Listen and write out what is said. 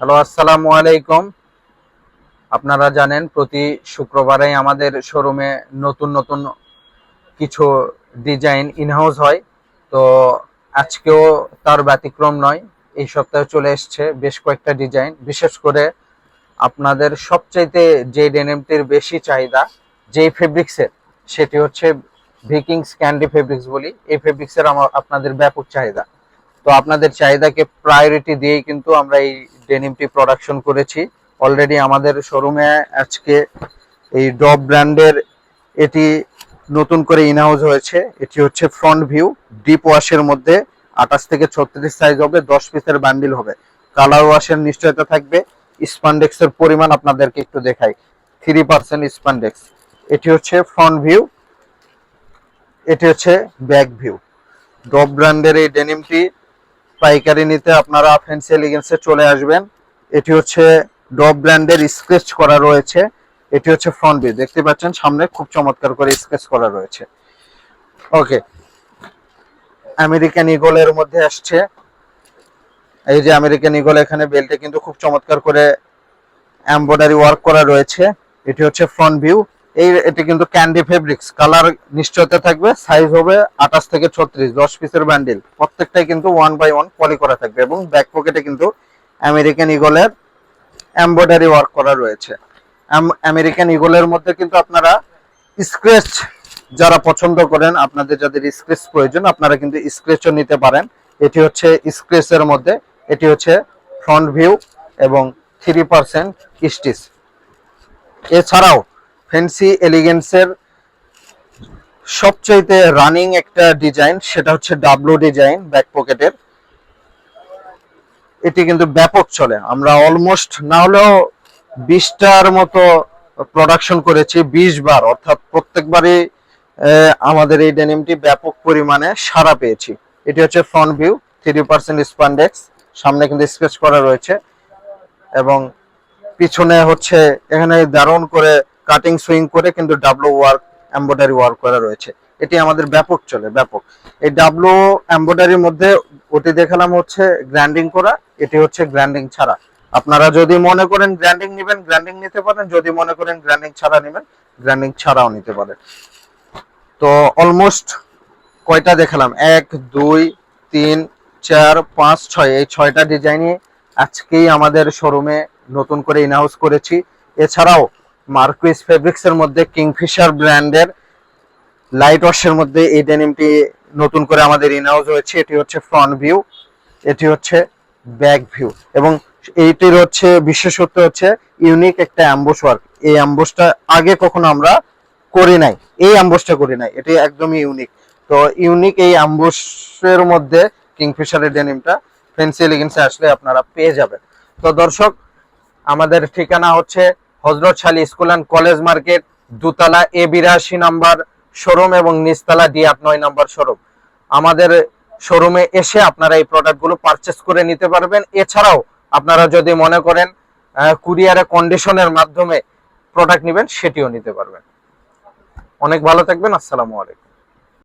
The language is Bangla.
হ্যালো, আসসালামু আলাইকুম। আপনারা জানেন প্রতি শুক্রবারেই আমাদের শোরুমে নতুন নতুন কিছু ডিজাইন ইনহাউস হয়। তো আজকেও তার ব্যতিক্রম নয়। এই সপ্তাহে চলে এসছে বেশ কয়েকটা ডিজাইন। বিশেষ করে আপনাদের সবচাইতে যে ডেনিমটির বেশি চাহিদা, যেই ফেব্রিক্সের, সেটি হচ্ছে ভিকিংস ক্যান্ডি ফেব্রিক্স বলি। এই ফেব্রিক্সের আপনাদের ব্যাপক চাহিদা। তো আপনাদের চাহিদাকে প্রায়োরিটি দিয়েই কিন্তু আমরা এই ডেনিমটি প্রোডাকশন করেছি। অলরেডি আমাদের শোরুমে আজকে এই ডব ব্র্যান্ডের এটি নতুন করে ইনহাউস হয়েছে। এটি হচ্ছে ফ্রন্ট ভিউ, ডিপ ওয়াশের মধ্যে 28 থেকে 36 সাইজ হবে, 10 পিসের বান্ডিল হবে, কালার ওয়াশের নিশ্চয়তা থাকবে। স্পান্ডেক্সের পরিমাণ আপনাদেরকে একটু দেখাই, 3% স্পান্ডেক্স। এটি হচ্ছে ফ্রন্ট ভিউ, এটি হচ্ছে ব্যাক ভিউ। ডব ব্র্যান্ডের এই ডেনিমটি পাইকারি নিতে আপনারা ফ্যান্সি এলিগেন্সে চলে আসবেন। এটি হচ্ছে ডব ব্র্যান্ডের, স্কেচ করা রয়েছে। এটি হচ্ছে ফ্রন্ট ভিউ, দেখতে পাচ্ছেন সামনে খুব চমৎকার করে স্কেচ করা রয়েছে। ওকে, আমেরিকান ইগলের মধ্যে আসছে। এই যে আমেরিকান ইগল, এখানে বেল্টে কিন্তু খুব চমৎকার করে এমব্রয়ডারি ওয়ার্ক করা রয়েছে। এটি হচ্ছে ফ্রন্ট ভিউ। এটি কিন্তু ক্যান্ডি ফেব্রিক্স, কালার নিশ্চয়তা থাকবে। সাইজ হবে 28 থেকে 36, 10 পিসের বান্ডিল। প্রত্যেকটাই কিন্তু 1 বাই 1 পলি করা থাকবে এবং ব্যাক পকেটে কিন্তু আমেরিকান ইগলের এমব্রয়ডারি ওয়ার্ক করা রয়েছে। আমেরিকান ইগলের মধ্যে কিন্তু আপনারা স্ক্র্যাচ যারা পছন্দ করেন, আপনাদের যাদের স্ক্র্যাচ প্রয়োজন, আপনারা কিন্তু স্ক্র্যাচও নিতে পারেন। এটি হচ্ছে স্ক্র্যাচের মধ্যে, এটি হচ্ছে ফ্রন্ট ভিউ এবং 3% স্টিচ। এছাড়াও ফ্যান্সি এলিগেন্সের সবচাইতে রানিং একটা ডিজাইন, সেটা হচ্ছে ডাব্লু ডিজাইন ব্যাক পকেটের। এটি কিন্তু ব্যাপক চলে। আমরা অলমোস্ট না হলেও 20টার মতো প্রোডাকশন করেছি, 20 বার, অর্থাৎ প্রত্যেকবারই আমাদের এই ডেনিমটি ব্যাপক পরিমাণে সাড়া পেয়েছি। এটি হচ্ছে ফ্রন্ট ভিউ, 3% স্পান্ডেক্স, সামনে কিন্তু স্কেচ করা রয়েছে এবং পিছনে হচ্ছে এখানে দারুণ করে কাটিং সুইং করে কিন্তু ডাব্লু ওয়ার্ক, এমব্রয়ডারি ওয়ার্ক করা রয়েছে। এটি আমাদের ব্যাপক চলে, ব্যাপক। এই ডাব্লু এমব্রয়ডারির মধ্যে ওটি দেখালাম হচ্ছে গ্র্যান্ডিং করা, এটি হচ্ছে গ্র্যান্ডিং ছাড়া। আপনারা যদি মনে করেন গ্র্যান্ডিং নেবেন, গ্র্যান্ডিং নিতে পারেন। যদি মনে করেন গ্র্যান্ডিং ছাড়া নেবেন, গ্র্যান্ডিং ছাড়াও নিতে পারেন। তো অলমোস্ট কয়টা দেখালাম? 1 2 3 4 5 6, এই 6টা ডিজাইনই আজকেই আমাদের শোরুমে নতুন করে ইনহাউস করেছি। এছাড়াও মার্কুইস ফেব্রিক্স এর মধ্যে কিংফিশার ব্র্যান্ডের লাইট ওয়াশের মধ্যে এই ডেনিমটি নতুন করে আমাদের ইনহাউস হয়েছে। এটি হচ্ছে ফ্রন্ট ভিউ, এটি হচ্ছে ব্যাক ভিউ এবং এইটির হচ্ছে বিশেষত্ব হচ্ছে ইউনিক একটা অ্যাম্বুশ ওয়ার্ক। এই অ্যাম্বুশটা আগে কখনো আমরা করি নাই, এই অ্যাম্বুশটা করি নাই, এটি একদমই ইউনিক। তো ইউনিক এই অ্যাম্বুশের মধ্যে কিংফিশারের ডেনিমটা ফ্যান্সি এলিগেন্সে আসলে আপনারা পেয়ে যাবেন। তো দর্শক, আমাদের ঠিকানা হচ্ছে হযরত শালী স্কুল অ্যান্ড কলেজ মার্কেট, দোতলা A82 নাম্বার শোরুম এবং নিচতলা D8 9 নাম্বার শোরুম। আমাদের শোরুমে এসে আপনারা এই প্রোডাক্টগুলো পারচেস করে নিতে পারবেন। এছাড়াও আপনারা যদি মনে করেন কুরিয়ারে কন্ডিশনের মাধ্যমে প্রোডাক্ট নেবেন, সেটিও নিতে পারবেন। অনেক ভালো থাকবেন। আসসালামু আলাইকুম।